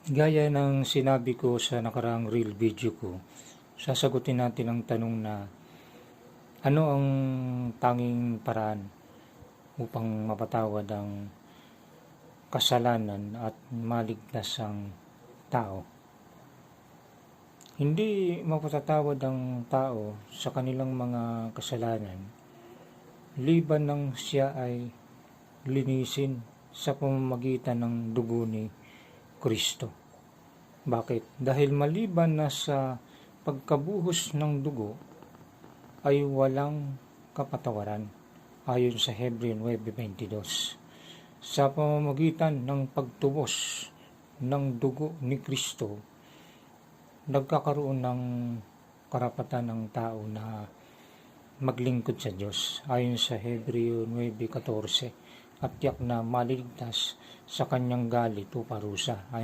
Gaya ng sinabi ko sa nakaraang reel video ko, sasagutin natin ang tanong na ano ang tanging paraan upang mapatawad ang kasalanan at maligtas ang tao. Hindi mapatatawad ang tao sa kanilang mga kasalanan liban nang siya ay linisin sa pamamagitan ng dugo ni Kristo. Bakit? Dahil maliban na sa pagkabuhos ng dugo ay walang kapatawaran ayon sa Hebreo 9:22. Sa pamamagitan ng pagtubos ng dugo ni Kristo, nagkakaroon ng karapatan ng tao na maglingkod sa Diyos ayon sa Hebreo 9:14 at tiyak na maliligtas sa kanyang galit o parusa.